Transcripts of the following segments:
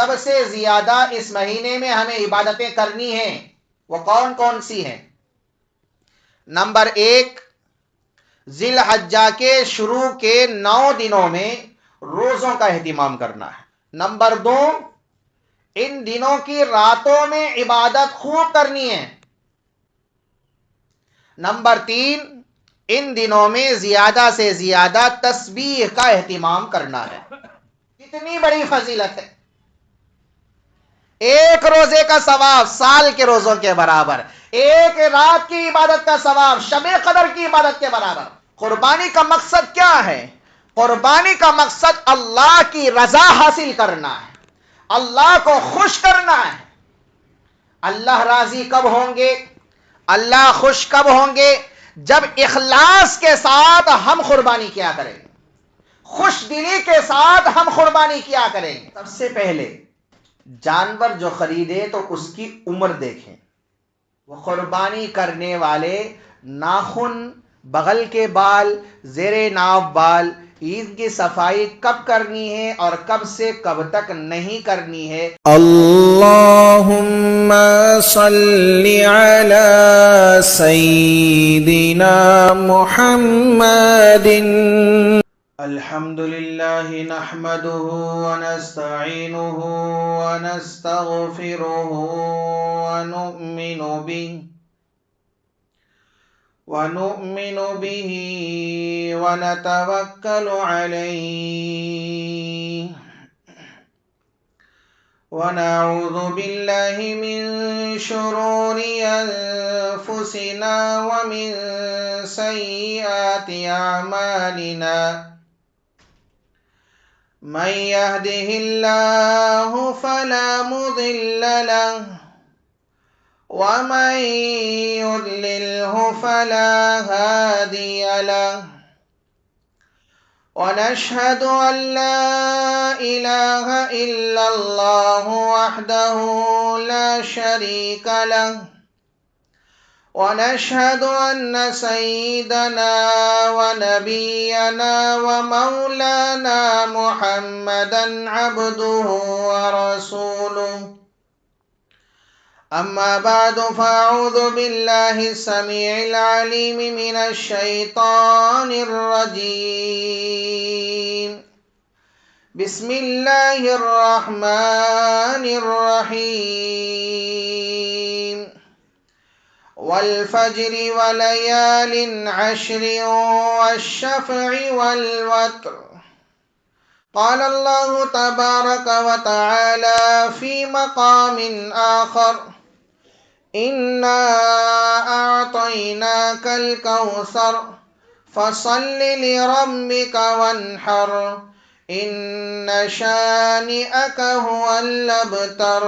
سب سے زیادہ اس مہینے میں ہمیں عبادتیں کرنی ہیں وہ کون کون سی ہیں؟ نمبر 1، ذی الحجہ کے شروع کے 9 دنوں میں روزوں کا اہتمام کرنا ہے۔ نمبر 2، ان دنوں کی راتوں میں عبادت خوب کرنی ہے۔ نمبر 3، ان دنوں میں زیادہ سے زیادہ تسبیح کا اہتمام کرنا ہے۔ کتنی بڑی فضیلت ہے! ایک روزے کا ثواب سال کے روزوں کے برابر، ایک رات کی عبادت کا ثواب شب قدر کی عبادت کے برابر۔ قربانی کا مقصد کیا ہے؟ قربانی کا مقصد اللہ کی رضا حاصل کرنا ہے، اللہ کو خوش کرنا ہے۔ اللہ راضی کب ہوں گے، اللہ خوش کب ہوں گے؟ جب اخلاص کے ساتھ ہم قربانی کیا کریں، خوش دلی کے ساتھ ہم قربانی کیا کریں۔ سب سے پہلے جانور جو خریدے تو اس کی عمر دیکھیں۔ وہ قربانی کرنے والے ناخن، بغل کے بال، زیر ناف بال، عید کی صفائی کب کرنی ہے اور کب سے کب تک نہیں کرنی ہے۔ اللہم صلی علی سیدنا محمد۔ الحمدللہ نحمده ونستعینه ونستغفره ونؤمن به ونتوکل علیہ ونعوذ باللہ من شرور انفسنا ومن سیئات اعمالنا، من يهده الله فلا مضل له ومن يضلله فلا هادي له، ونشهد أن لا إله إلا الله وحده لا شريك له، ونشهد أن سيدنا ونبينا ومولانا محمدا عبده ورسوله، أما بعد فأعوذ بالله السميع العليم من الشيطان الرجيم، بسم الله الرحمن الرحيم، والفجر وليال عشر والشفع والوتر، قال الله تبارك وتعالى في مقام آخر، إنا أعطيناك الكوثر فصل لربك وانحر إن شانئك هو الأبتر،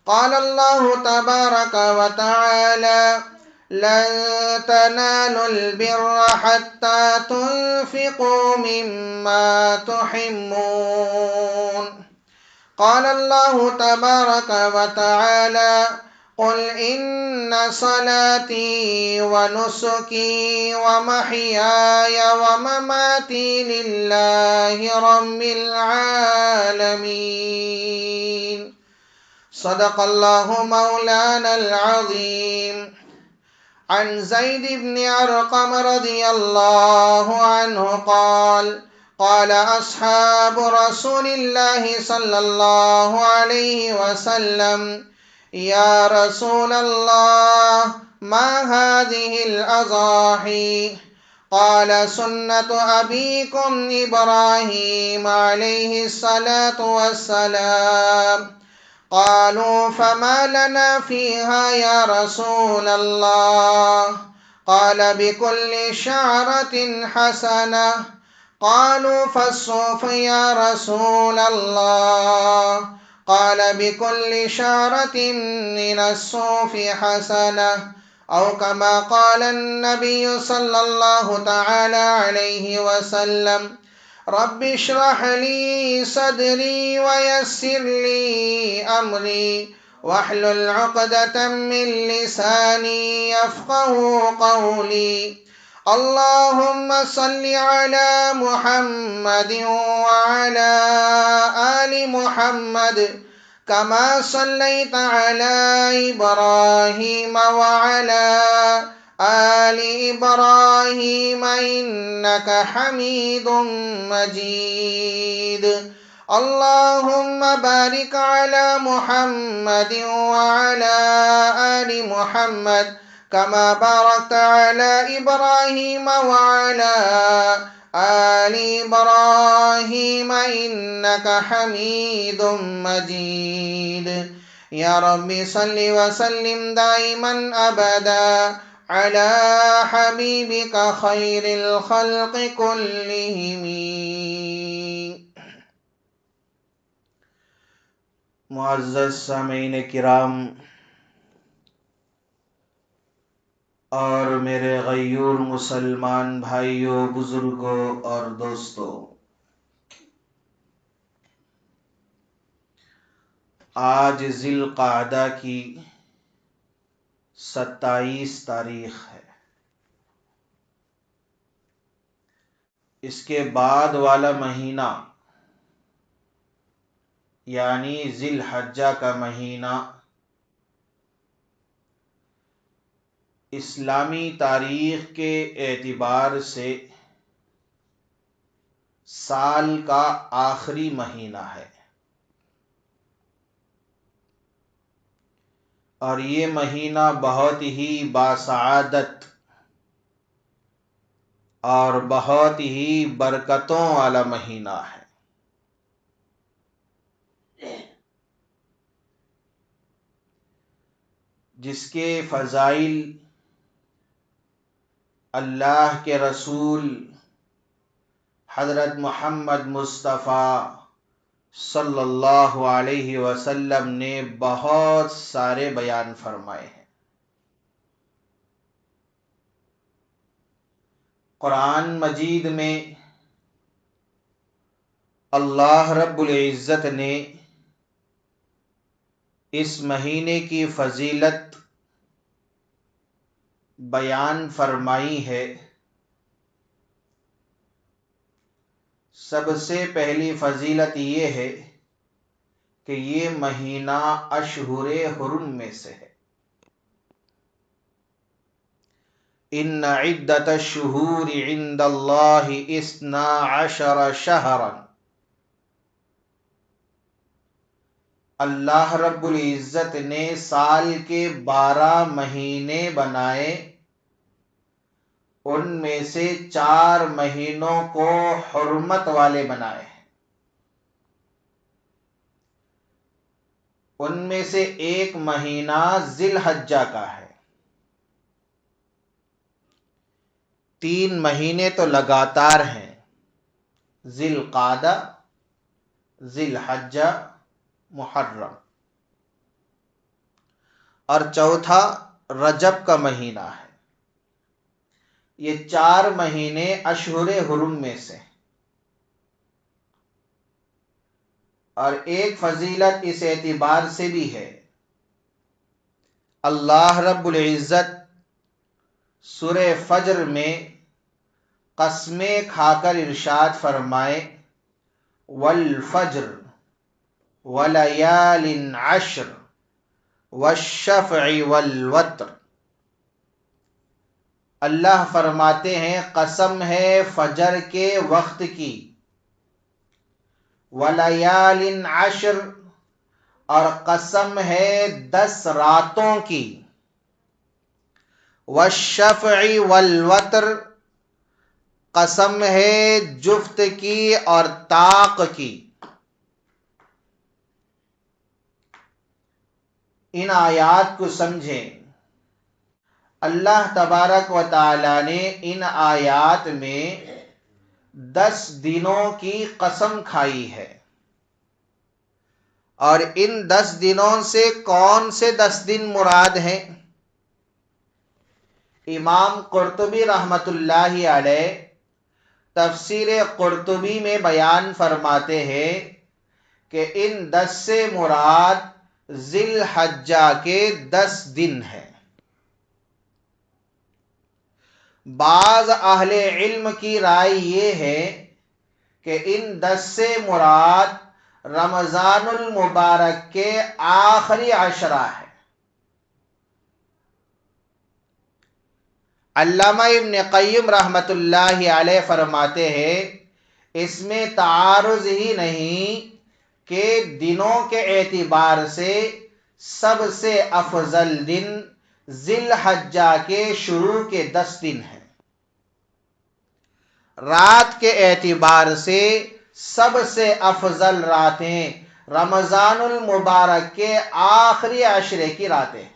قال الله تبارك وتعالى لن تنالوا البر حتى تنفقوا مما تحبون، قال الله تبارك وتعالى قل إن صلاتي ونسكي ومحياي ومماتي لله رب العالمين، صدق الله مولانا العظيم۔ عن زيد بن أرقم رضي الله عنه قال قال أصحاب رسول الله صلى الله عليه وسلم يا رسول الله ما هذه الأضاحي؟ قال سنة أبيكم إبراهيم عليه الصلاة والسلام، قالوا فما لنا فيها يا رسول الله؟ قال بكل شعرة حسنة، قالوا فالصوف يا رسول الله؟ قال بكل شعرة من الصوف حسنة، أو كما قال النبي صلى الله تعالى عليه وسلم رب اشرح لي صدري ويسر لي أمري واحلل عقدة من لساني يفقه قولي، اللهم صل على محمد وعلى آل محمد كما صليت على إبراهيم وعلى آل إبراهيم إنك حميد مجيد اللهم بارك على محمد وعلى آل محمد كما باركت على إبراهيم وعلى آل إبراهيم إنك حميد مجيد يا رب صل وسلم دائما أبدا على حبيبك خير الخلق كلهم. معزز سامعین کرام اور میرے غیور مسلمان بھائیوں، بزرگوں اور دوستوں، آج ذی القعدہ کی 27 تاریخ ہے۔ اس کے بعد والا مہینہ یعنی ذی الحجہ کا مہینہ اسلامی تاریخ کے اعتبار سے سال کا آخری مہینہ ہے، اور یہ مہینہ بہت ہی باسعادت اور بہت ہی برکتوں والا مہینہ ہے۔ جس کے فضائل اللہ کے رسول حضرت محمد مصطفیٰ صلی اللہ علیہ وسلم نے بہت سارے بیان فرمائے ہیں۔ قرآن مجید میں اللہ رب العزت نے اس مہینے کی فضیلت بیان فرمائی ہے۔ سب سے پہلی فضیلت یہ ہے کہ یہ مہینہ اشہر حرم میں سے ہے۔ ان عدۃ الشہور عند اللہ 12 شہرا، اللہ رب العزت نے سال کے 12 مہینے بنائے، ان میں سے 4 مہینوں کو حرمت والے بنائے ہیں۔ ان میں سے ایک مہینہ ذی الحجہ کا ہے۔ 3 مہینے تو لگاتار ہیں، ذی القعدہ، ذی الحجہ، محرم، اور چوتھا رجب کا مہینہ ہے۔ یہ 4 مہینے اشہر حرم میں سے، اور ایک فضیلت اس اعتبار سے بھی ہے، اللہ رب العزت سورہ فجر میں قسمیں کھا کر ارشاد فرمائے والفجر ولیال عشر والشفع والوتر۔ اللہ فرماتے ہیں قسم ہے فجر کے وقت کی، ولیال عشر، اور قسم ہے 10 راتوں کی، والشفع والوتر، قسم ہے جفت کی اور طاق کی۔ ان آیات کو سمجھیں۔ اللہ تبارک و تعالی نے ان آیات میں 10 دنوں کی قسم کھائی ہے، اور ان 10 دنوں سے کون سے 10 دن مراد ہیں؟ امام قرطبی رحمت اللہ علیہ تفسیر قرطبی میں بیان فرماتے ہیں کہ ان 10 سے مراد ذی الحجہ کے 10 دن ہیں۔ بعض اہل علم کی رائے یہ ہے کہ ان 10 سے مراد رمضان المبارک کے آخری عشرہ ہے۔ علامہ ابن قیم رحمت اللہ علیہ فرماتے ہیں اس میں تعارض ہی نہیں کہ دنوں کے اعتبار سے سب سے افضل دن ذی الحجہ کے شروع کے 10 دن ہیں، رات کے اعتبار سے سب سے افضل راتیں رمضان المبارک کے آخری عشرے کی راتیں ہیں۔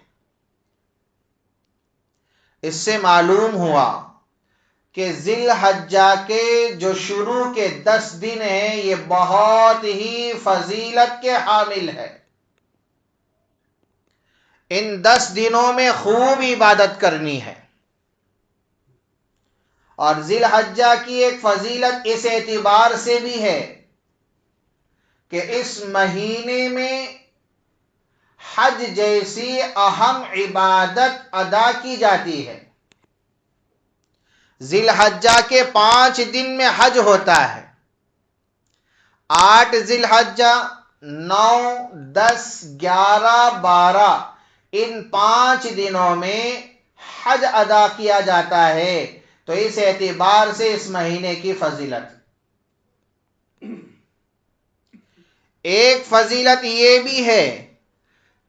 اس سے معلوم ہوا کہ ذی الحجہ کے جو شروع کے 10 دن ہیں یہ بہت ہی فضیلت کے حامل ہے۔ ان 10 دنوں میں خوب عبادت کرنی ہے، اور ذی الحجہ کی ایک فضیلت اس اعتبار سے بھی ہے کہ اس مہینے میں حج جیسی اہم عبادت ادا کی جاتی ہے۔ ذی الحجہ کے 5 دن میں حج ہوتا ہے۔ 8 ذی الحجہ، 9، 10، 11، 12 ان 5 دنوں میں حج ادا کیا جاتا ہے، تو اس اعتبار سے اس مہینے کی فضیلت۔ ایک فضیلت یہ بھی ہے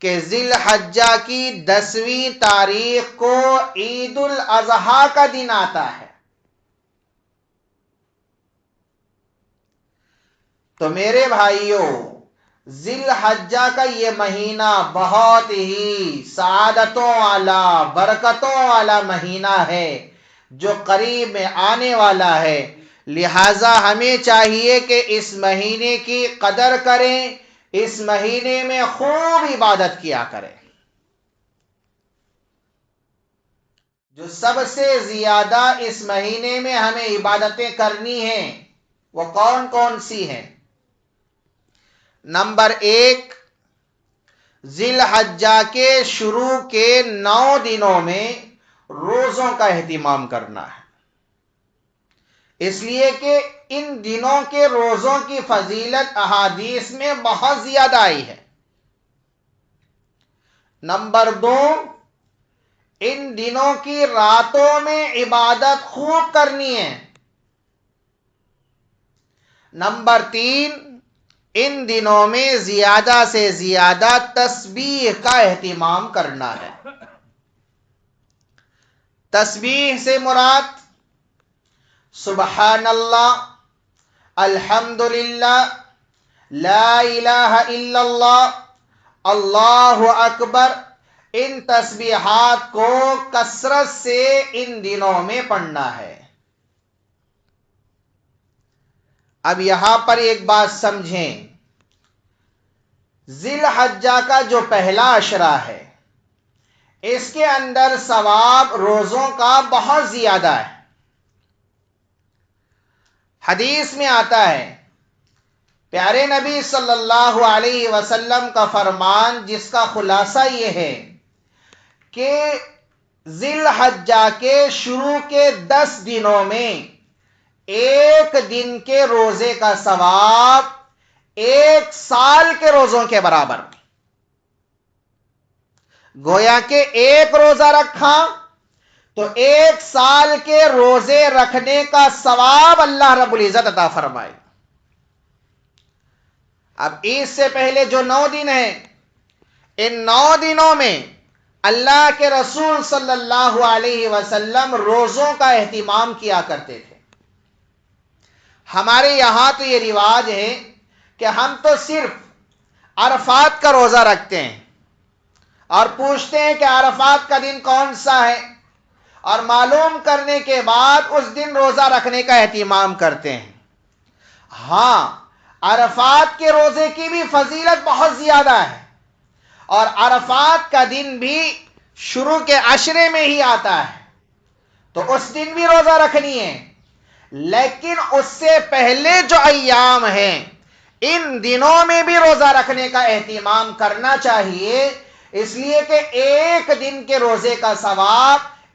کہ ذی الحجہ کی 10ویں تاریخ کو عید الاضحیٰ کا دن آتا ہے۔ تو میرے بھائیوں، ذی الحجہ کا یہ مہینہ بہت ہی سعادتوں والا، برکتوں والا مہینہ ہے جو قریب میں آنے والا ہے، لہٰذا ہمیں چاہیے کہ اس مہینے کی قدر کریں، اس مہینے میں خوب عبادت کیا کریں۔ جو سب سے زیادہ اس مہینے میں ہمیں عبادتیں کرنی ہیں وہ کون کون سی ہیں؟ نمبر 1، ذی الحجہ کے شروع کے 9 دنوں میں روزوں کا اہتمام کرنا ہے، اس لیے کہ ان دنوں کے روزوں کی فضیلت احادیث میں بہت زیادہ آئی ہے۔ نمبر 2، ان دنوں کی راتوں میں عبادت خوب کرنی ہے۔ نمبر 3، ان دنوں میں زیادہ سے زیادہ تسبیح کا اہتمام کرنا ہے۔ تسبیح سے مراد سبحان اللہ، الحمدللہ، لا الہ الا اللہ، اللہ اکبر، ان تسبیحات کو کثرت سے ان دنوں میں پڑھنا ہے۔ اب یہاں پر ایک بات سمجھیں، ذی الحجہ کا جو پہلا عشرہ ہے اس کے اندر ثواب روزوں کا بہت زیادہ ہے۔ حدیث میں آتا ہے، پیارے نبی صلی اللہ علیہ وسلم کا فرمان جس کا خلاصہ یہ ہے کہ ذی الحجہ کے شروع کے 10 دنوں میں ایک دن کے روزے کا ثواب 1 سال کے روزوں کے برابر۔ گویا کہ ایک روزہ رکھا تو 1 سال کے روزے رکھنے کا ثواب اللہ رب العزت عطا فرمائے۔ اب عید سے پہلے جو 9 دن ہیں، ان 9 دنوں میں اللہ کے رسول صلی اللہ علیہ وسلم روزوں کا اہتمام کیا کرتے تھے۔ ہمارے یہاں تو یہ رواج ہے کہ ہم تو صرف عرفات کا روزہ رکھتے ہیں اور پوچھتے ہیں کہ عرفات کا دن کون سا ہے، اور معلوم کرنے کے بعد اس دن روزہ رکھنے کا اہتمام کرتے ہیں۔ ہاں، عرفات کے روزے کی بھی فضیلت بہت زیادہ ہے، اور عرفات کا دن بھی شروع کے عشرے میں ہی آتا ہے، تو اس دن بھی روزہ رکھنی ہے۔ لیکن اس سے پہلے جو ایام ہیں ان دنوں میں بھی روزہ رکھنے کا اہتمام کرنا چاہیے، اس لیے کہ ایک دن کے روزے کا ثواب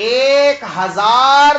1000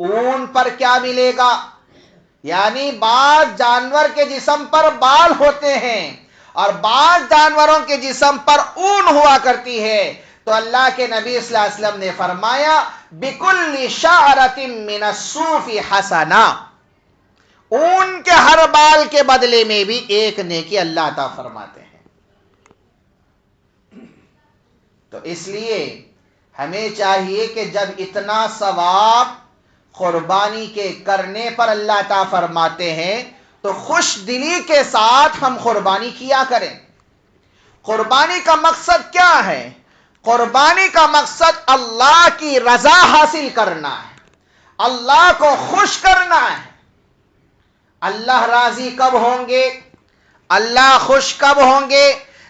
اون پر کیا ملے گا؟ یعنی بعض جانور کے جسم پر بال ہوتے ہیں اور بعض جانوروں کے جسم پر اون ہوا کرتی ہے، تو اللہ کے نبی صلی اللہ علیہ وسلم نے فرمایا بِكُلِّ شَعْرَةٍ مِّنَ الصُّوفِ حَسَنَةٌ، اون کے ہر بال کے بدلے میں بھی ایک نیکی اللہ عطا فرماتے ہیں۔ تو اس لیے ہمیں چاہیے کہ جب اتنا ثواب قربانی کے کرنے پر اللہ عطا فرماتے ہیں تو خوش دلی کے ساتھ ہم قربانی کیا کریں۔ قربانی کا مقصد کیا ہے؟ قربانی کا مقصد اللہ کی رضا حاصل کرنا ہے، اللہ کو خوش کرنا ہے۔ اللہ راضی کب ہوں گے؟ اللہ خوش کب ہوں گے؟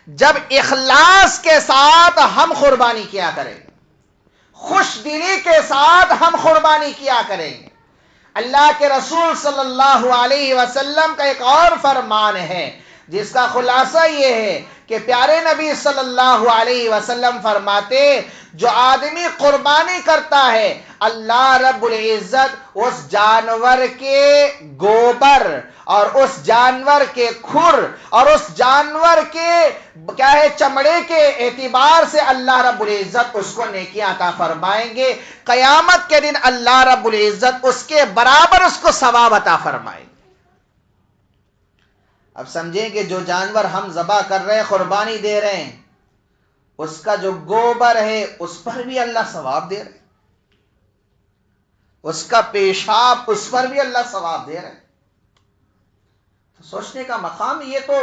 جب اخلاص کے ساتھ ہم قربانی کیا کریں گے، خوش دلی کے ساتھ ہم قربانی کیا کریں گے۔ اللہ کے رسول صلی اللہ علیہ وسلم کا ایک اور فرمان ہے جس کا خلاصہ یہ ہے کہ پیارے نبی صلی اللہ علیہ وسلم فرماتے جو آدمی قربانی کرتا ہے اللہ رب العزت اس جانور کے گوبر اور اس جانور کے کھر اور اس جانور کے کیا ہے چمڑے کے اعتبار سے اللہ رب العزت اس کو نیکیاں عطا فرمائیں گے۔ قیامت کے دن اللہ رب العزت اس کے برابر اس کو ثواب عطا فرمائیں گے۔ اب سمجھیں کہ جو جانور ہم ذبح کر رہے ہیں، قربانی دے رہے ہیں، اس کا جو گوبر ہے اس پر بھی اللہ ثواب دے رہے ہیں، اس کا پیشاب اس پر بھی اللہ ثواب دے رہے ہیں۔ تو سوچنے کا مقام یہ تو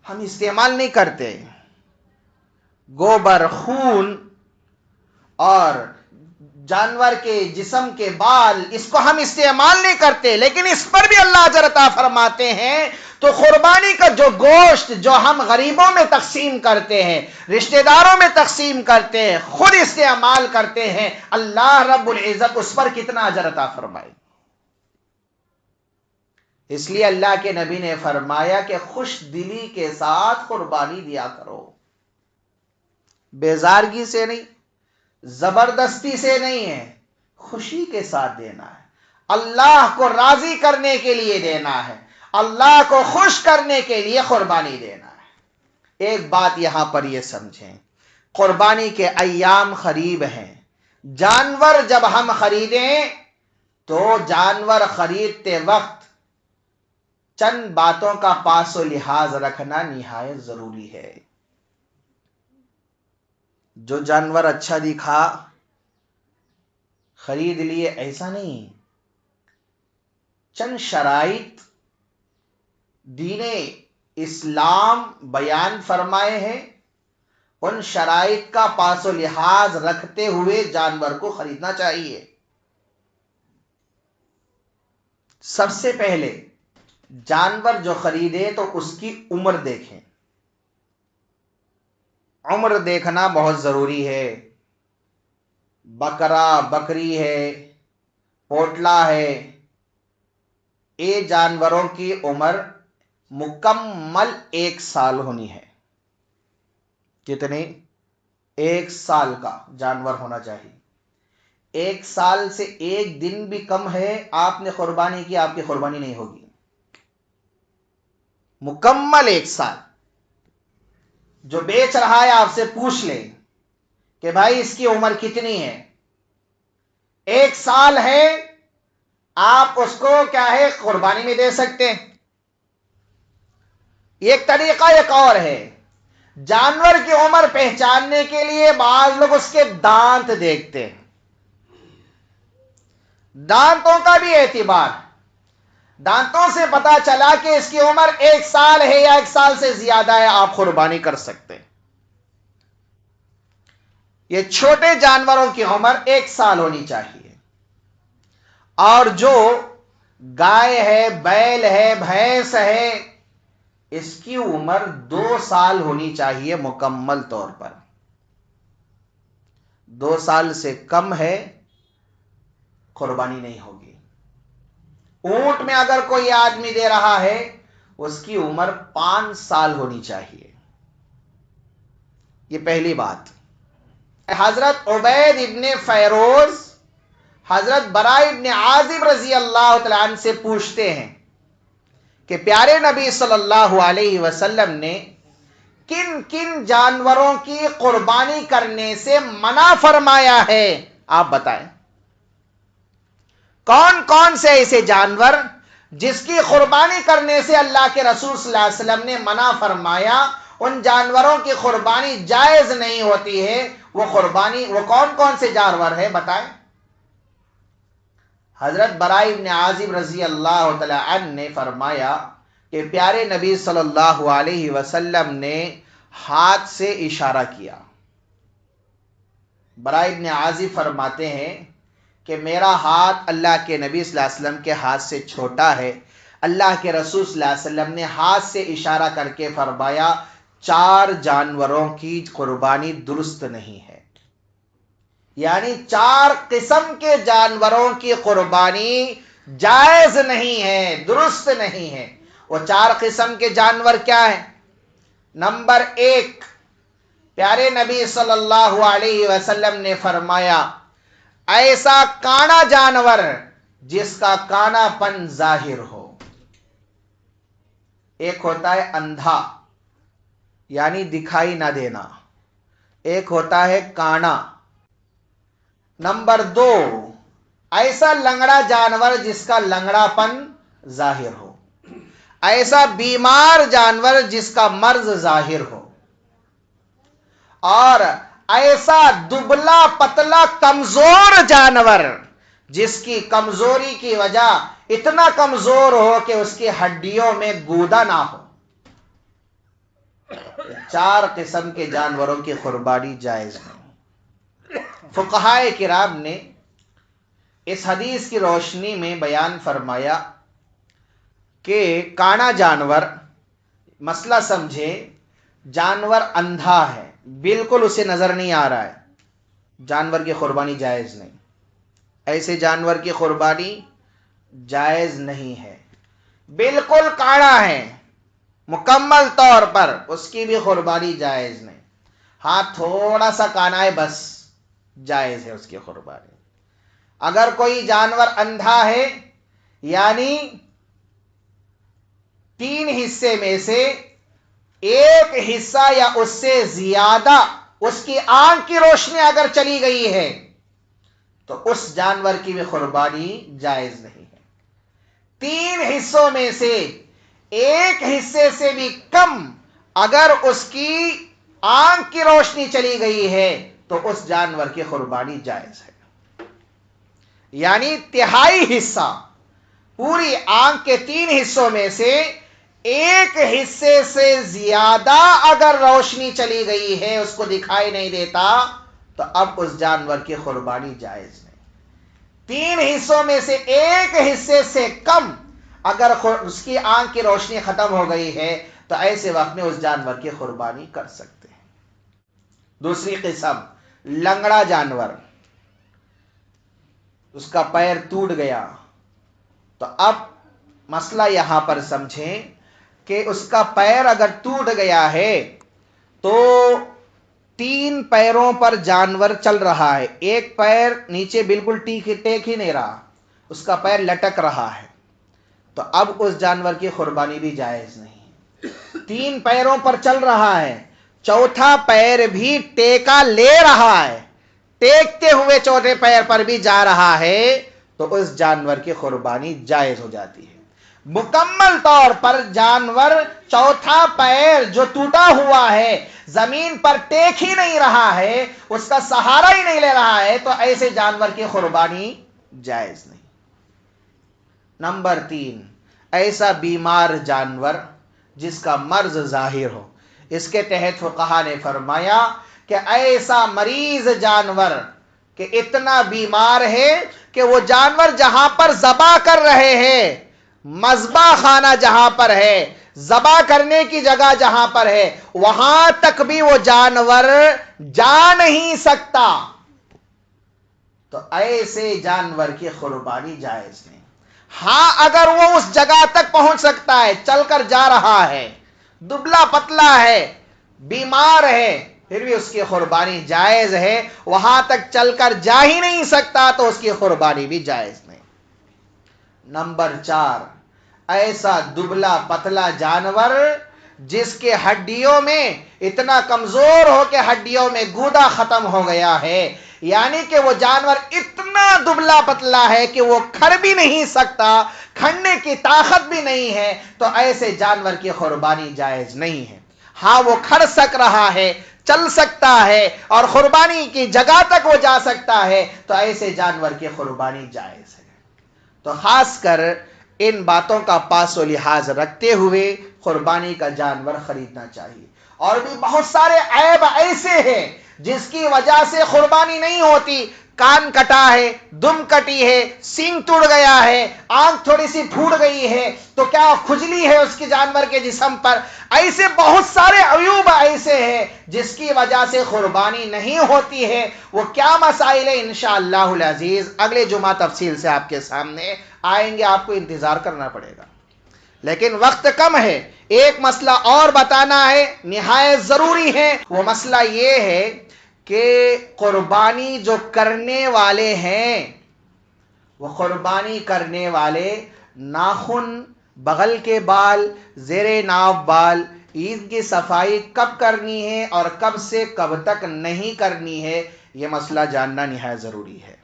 ہم استعمال نہیں کرتے، گوبر، خون اور جانور کے جسم کے بال، اس کو ہم استعمال نہیں کرتے، لیکن اس پر بھی اللہ اجر عطا فرماتے ہیں۔ تو قربانی کا جو گوشت جو ہم غریبوں میں تقسیم کرتے ہیں، رشتہ داروں میں تقسیم کرتے ہیں، خود استعمال کرتے ہیں، اللہ رب العزت اس پر کتنا اجر عطا فرمائے۔ اس لیے اللہ کے نبی نے فرمایا کہ خوش دلی کے ساتھ قربانی دیا کرو، بیزارگی سے نہیں، زبردستی سے نہیں ہے، خوشی کے ساتھ دینا ہے، اللہ کو راضی کرنے کے لیے دینا ہے، اللہ کو خوش کرنے کے لیے قربانی دینا ہے۔ ایک بات یہاں پر یہ سمجھیں، قربانی کے ایام قریب ہیں۔ جانور جب ہم خریدیں تو جانور خریدتے وقت چند باتوں کا پاس و لحاظ رکھنا نہایت ضروری ہے۔ جو جانور اچھا دکھا خرید لیے ایسا نہیں، چند شرائط دین اسلام بیان فرمائے ہیں، ان شرائط کا پاس و لحاظ رکھتے ہوئے جانور کو خریدنا چاہیے۔ سب سے پہلے جانور جو خریدے تو اس کی عمر دیکھیں، عمر دیکھنا بہت ضروری ہے۔ بکرا، بکری ہے، پوٹلا ہے، یہ جانوروں کی عمر مکمل 1 سال ہونی ہے۔ کتنے؟ 1 سال کا جانور ہونا چاہیے۔ 1 سال سے 1 دن بھی کم ہے، آپ نے قربانی کی، آپ کی قربانی نہیں ہوگی۔ مکمل 1 سال۔ جو بیچ رہا ہے آپ سے پوچھ لے کہ بھائی اس کی عمر کتنی ہے؟ 1 سال ہے، آپ اس کو کیا ہے قربانی میں دے سکتے ہیں۔ ایک طریقہ ایک اور ہے، جانور کی عمر پہچاننے کے لیے بعض لوگ اس کے دانت دیکھتے ہیں، دانتوں کا بھی اعتبار، دانتوں سے پتا چلا کہ اس کی عمر 1 سال ہے یا 1 سال سے زیادہ ہے، آپ قربانی کر سکتے ہیں۔ یہ چھوٹے جانوروں کی عمر 1 سال ہونی چاہیے، اور جو گائے ہے، بیل ہے، بھینس ہے، اس کی عمر 2 سال ہونی چاہیے مکمل طور پر۔ 2 سال سے کم ہے قربانی نہیں ہوگی۔ اونٹ میں اگر کوئی آدمی دے رہا ہے اس کی عمر 5 سال ہونی چاہیے۔ یہ پہلی بات۔ حضرت عبید ابن فیروز حضرت براء ابن عازب رضی اللہ تعالیٰ عنہ سے پوچھتے ہیں کہ پیارے نبی صلی اللہ علیہ وسلم نے کن کن جانوروں کی قربانی کرنے سے منع فرمایا ہے، آپ بتائیں کون کون سے ایسے جانور جس کی قربانی کرنے سے اللہ کے رسول صلی اللہ علیہ وسلم نے منع فرمایا، ان جانوروں کی قربانی جائز نہیں ہوتی ہے، وہ کون کون سے جانور ہیں بتائیں۔ حضرت براء ابن عازب رضی اللہ تعالی عنہ نے فرمایا کہ پیارے نبی صلی اللہ علیہ وسلم نے ہاتھ سے اشارہ کیا۔ براء ابن عازب فرماتے ہیں کہ میرا ہاتھ اللہ کے نبی صلی اللہ علیہ وسلم کے ہاتھ سے چھوٹا ہے، اللہ کے رسول صلی اللہ علیہ وسلم نے ہاتھ سے اشارہ کر کے فرمایا 4 جانوروں کی قربانی درست نہیں ہے، یعنی 4 قسم کے جانوروں کی قربانی جائز نہیں ہے، درست نہیں ہے۔ وہ 4 قسم کے جانور کیا ہیں؟ نمبر 1، پیارے نبی صلی اللہ علیہ وسلم نے فرمایا ایسا کانا جانور جس کا کانا پن ظاہر ہو۔ ایک ہوتا ہے اندھا یعنی دکھائی نہ دینا، ایک ہوتا ہے کانا۔ نمبر 2، ایسا لنگڑا جانور جس کا لنگڑا پن ظاہر ہو، ایسا بیمار جانور جس کا مرض ظاہر ہو، اور ایسا دبلا پتلا کمزور جانور جس کی کمزوری کی وجہ اتنا کمزور ہو کہ اس کی ہڈیوں میں گودا نہ ہو۔ 4 قسم کے جانوروں کی قربانی جائز ہے۔ فقہائے کرام نے اس حدیث کی روشنی میں بیان فرمایا کہ کانا جانور، مسئلہ سمجھے، جانور اندھا ہے، بالکل اسے نظر نہیں آ رہا ہے، جانور کی قربانی جائز نہیں، ایسے جانور کی قربانی جائز نہیں ہے۔ بالکل کاڑا ہے مکمل طور پر، اس کی بھی قربانی جائز نہیں، ہاں تھوڑا سا کانا ہے بس، جائز ہے اس کی قربانی۔ اگر کوئی جانور اندھا ہے یعنی 3 حصے میں سے ایک حصہ یا اس سے زیادہ اس کی آنکھ کی روشنی اگر چلی گئی ہے تو اس جانور کی بھی قربانی جائز نہیں ہے۔ 3 حصوں میں سے ایک حصے سے بھی کم اگر اس کی آنکھ کی روشنی چلی گئی ہے تو اس جانور کی قربانی جائز ہے، یعنی تہائی حصہ، پوری آنکھ کے 3 حصوں میں سے ایک حصے سے زیادہ اگر روشنی چلی گئی ہے، اس کو دکھائی نہیں دیتا، تو اب اس جانور کی قربانی جائز نہیں۔ 3 حصوں میں سے ایک حصے سے کم اگر اس کی آنکھ کی روشنی ختم ہو گئی ہے تو ایسے وقت میں اس جانور کی قربانی کر سکتے ہیں۔ دوسری قسم، لنگڑا جانور، اس کا پیر ٹوٹ گیا، تو اب مسئلہ یہاں پر سمجھیں کہ اس کا پیر اگر ٹوٹ گیا ہے تو 3 پیروں پر جانور چل رہا ہے، ایک پیر نیچے بالکل ٹیک ہی نہیں رہا، اس کا پیر لٹک رہا ہے، تو اب اس جانور کی قربانی بھی جائز نہیں۔ 3 پیروں پر چل رہا ہے، چوتھا پیر بھی ٹیکا لے رہا ہے، ٹیکتے ہوئے چوتھے پیر پر بھی جا رہا ہے، تو اس جانور کی قربانی جائز ہو جاتی ہے۔ مکمل طور پر جانور چوتھا پیر جو ٹوٹا ہوا ہے، زمین پر ٹیک ہی نہیں رہا ہے، اس کا سہارا ہی نہیں لے رہا ہے، تو ایسے جانور کی قربانی جائز نہیں۔ نمبر 3، ایسا بیمار جانور جس کا مرض ظاہر ہو۔ اس کے تحت فقہا نے فرمایا کہ ایسا مریض جانور کہ اتنا بیمار ہے کہ وہ جانور جہاں پر ذبح کر رہے ہیں، مذبح خانہ جہاں پر ہے، ذبح کرنے کی جگہ جہاں پر ہے، وہاں تک بھی وہ جانور جا نہیں سکتا، تو ایسے جانور کی قربانی جائز نہیں۔ ہاں اگر وہ اس جگہ تک پہنچ سکتا ہے، چل کر جا رہا ہے، دبلا پتلا ہے، بیمار ہے، پھر بھی اس کی قربانی جائز ہے، وہاں تک چل کر جا ہی نہیں سکتا تو اس کی قربانی بھی جائز نہیں۔ نمبر 4، ایسا دبلا پتلا جانور جس کے ہڈیوں میں اتنا کمزور ہو کہ ہڈیوں میں گودا ختم ہو گیا ہے، یعنی کہ وہ جانور اتنا دبلا پتلا ہے کہ وہ کھڑ بھی نہیں سکتا، کھڑنے کی طاقت بھی نہیں ہے، تو ایسے جانور کی قربانی جائز نہیں ہے۔ ہاں وہ کھڑ سک رہا ہے، چل سکتا ہے اور قربانی کی جگہ تک وہ جا سکتا ہے، تو ایسے جانور کی قربانی جائز ہے۔ تو خاص کر ان باتوں کا پاس و لحاظ رکھتے ہوئے قربانی کا جانور خریدنا چاہیے۔ اور بھی بہت سارے عیب ایسے ہیں جس کی وجہ سے قربانی نہیں ہوتی، کان کٹا ہے، دم کٹی ہے، سینگ ٹوٹ گیا ہے، آنکھ تھوڑی سی پھوٹ گئی ہے، تو کیا کھجلی ہے اس کے جانور کے جسم پر، ایسے بہت سارے عیوب ایسے ہیں جس کی وجہ سے قربانی نہیں ہوتی ہے۔ وہ کیا مسائل ہیں انشاءاللہ العزیز اگلے جمعہ تفصیل سے آپ کے سامنے آئیں گے، آپ کو انتظار کرنا پڑے گا، لیکن وقت کم ہے۔ ایک مسئلہ اور بتانا ہے، نہایت ضروری ہے، وہ مسئلہ یہ ہے کہ قربانی جو کرنے والے ہیں، وہ قربانی کرنے والے ناخن، بغل کے بال، زیر ناف بال، ان کی صفائی کب کرنی ہے اور کب سے کب تک نہیں کرنی ہے، یہ مسئلہ جاننا نہایت ضروری ہے۔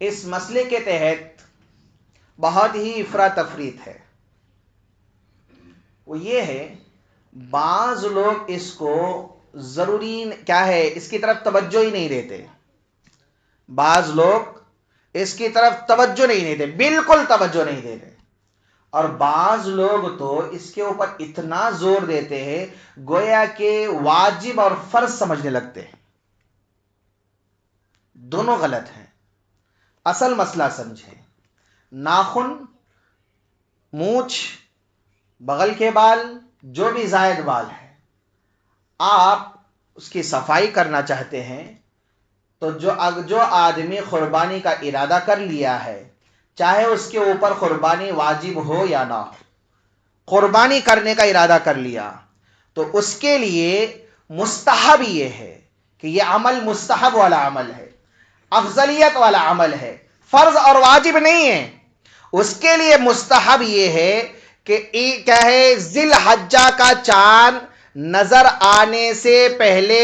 اس مسئلے کے تحت بہت ہی افراتفریت ہے، وہ یہ ہے بعض لوگ اس کو ضروری کیا ہے اس کی طرف توجہ ہی نہیں دیتے، بعض لوگ اس کی طرف توجہ نہیں دیتے، بالکل توجہ نہیں دیتے، اور بعض لوگ تو اس کے اوپر اتنا زور دیتے ہیں گویا کہ واجب اور فرض سمجھنے لگتے ہیں۔ دونوں غلط ہیں۔ اصل مسئلہ سمجھیں، ناخن، مونچھ، بغل کے بال، جو بھی زائد بال ہے، آپ اس کی صفائی کرنا چاہتے ہیں تو جو آدمی قربانی کا ارادہ کر لیا ہے، چاہے اس کے اوپر قربانی واجب ہو یا نہ ہو، قربانی کرنے کا ارادہ کر لیا تو اس کے لیے مستحب یہ ہے کہ یہ عمل مستحب والا عمل ہے، افضلیت والا عمل ہے، فرض اور واجب نہیں ہے۔ اس کے لیے مستحب یہ ہے کہ کیا ہے، ذی الحجہ کا چاند نظر آنے سے پہلے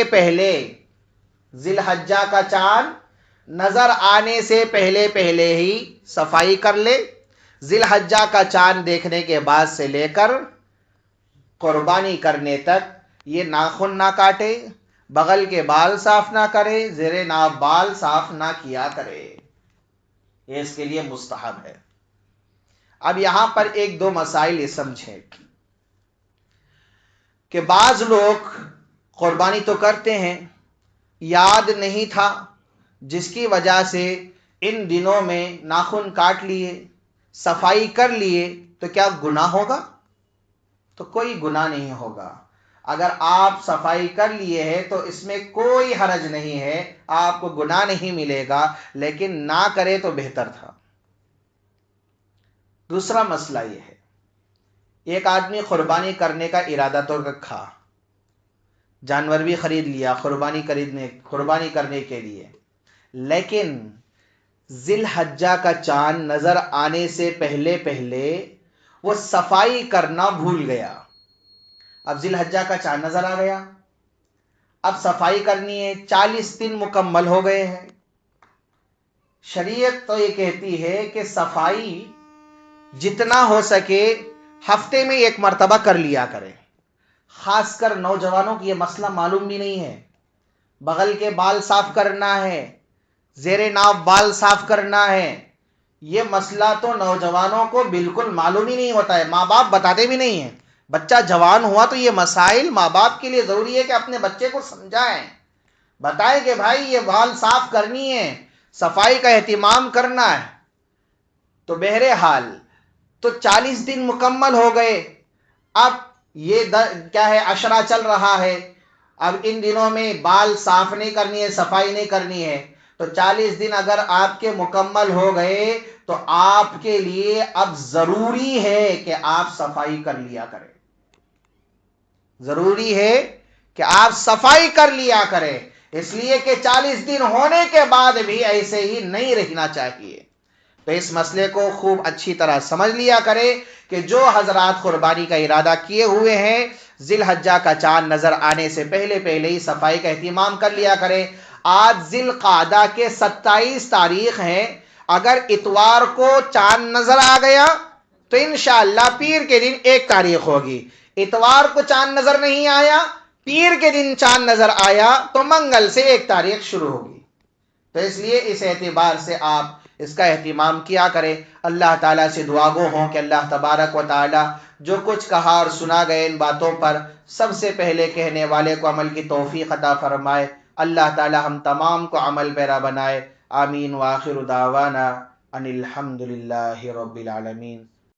ذی الحجہ کا چاند نظر آنے سے پہلے ہی صفائی کر لے، ذی الحجہ کا چاند دیکھنے کے بعد سے لے کر قربانی کرنے تک یہ ناخن نہ کاٹے، بغل کے بال صاف نہ کرے، زیر ناف بال صاف نہ کیا کرے، یہ اس کے لیے مستحب ہے۔ اب یہاں پر ایک دو مسائل یہ سمجھیں کہ بعض لوگ قربانی تو کرتے ہیں، یاد نہیں تھا، جس کی وجہ سے ان دنوں میں ناخن کاٹ لیے، صفائی کر لیے، تو کیا گناہ ہوگا؟ تو کوئی گناہ نہیں ہوگا۔ اگر آپ صفائی کر لیے ہیں تو اس میں کوئی حرج نہیں ہے، آپ کو گناہ نہیں ملے گا، لیکن نہ کرے تو بہتر تھا۔ دوسرا مسئلہ یہ ہے، ایک آدمی قربانی کرنے کا ارادہ تو رکھا، جانور بھی خرید لیا قربانی کرنے کے لیے، لیکن ذی الحجہ کا چاند نظر آنے سے پہلے وہ صفائی کرنا بھول گیا۔ اب ذی الحجہ کا چاند نظر آ گیا، اب صفائی کرنی ہے، 40 دن مکمل ہو گئے ہیں۔ شریعت تو یہ کہتی ہے کہ صفائی جتنا ہو سکے ہفتے میں 1 مرتبہ کر لیا کرے۔ خاص کر نوجوانوں کی یہ مسئلہ معلوم بھی نہیں ہے، بغل کے بال صاف کرنا ہے، زیر ناف بال صاف کرنا ہے، یہ مسئلہ تو نوجوانوں کو بالکل معلوم ہی نہیں ہوتا ہے، ماں باپ بتاتے بھی نہیں ہیں۔ بچہ جوان ہوا تو یہ مسائل ماں باپ کے لیے ضروری ہے کہ اپنے بچے کو سمجھائیں، بتائیں کہ بھائی یہ بال صاف کرنی ہے، صفائی کا اہتمام کرنا ہے۔ تو بہرحال تو 40 دن مکمل ہو گئے، اب یہ کیا ہے، عشرہ چل رہا ہے، اب ان دنوں میں بال صاف نہیں کرنی ہے، صفائی نہیں کرنی ہے، تو 40 دن اگر آپ کے مکمل ہو گئے تو آپ کے لیے اب ضروری ہے کہ آپ صفائی کر لیا کریں، ضروری ہے کہ آپ صفائی کر لیا کریں، اس لیے کہ 40 دن ہونے کے بعد بھی ایسے ہی نہیں رہنا چاہیے۔ تو اس مسئلے کو خوب اچھی طرح سمجھ لیا کرے کہ جو حضرات قربانی کا ارادہ کیے ہوئے ہیں، ذی الحجہ کا چاند نظر آنے سے پہلے ہی صفائی کا اہتمام کر لیا کرے۔ آج ذی القعدہ کے 27 تاریخ ہیں، اگر اتوار کو چاند نظر آ گیا تو انشاءاللہ پیر کے دن 1 تاریخ ہوگی۔ اتوار کو چاند نظر نہیں آیا، پیر کے دن چاند نظر آیا تو منگل سے 1 تاریخ شروع ہوگی۔ تو اس لیے اس اعتبار سے آپ اس کا اہتمام کیا کریں۔ اللہ تعالیٰ سے دعا گو ہوں کہ اللہ تبارک و تعالیٰ جو کچھ کہا اور سنا گئے ان باتوں پر سب سے پہلے کہنے والے کو عمل کی توفیق عطا فرمائے۔ اللہ تعالیٰ ہم تمام کو عمل پیرا بنائے۔ آمین۔ وآخر دعوانا ان الحمد للہ رب العالمین۔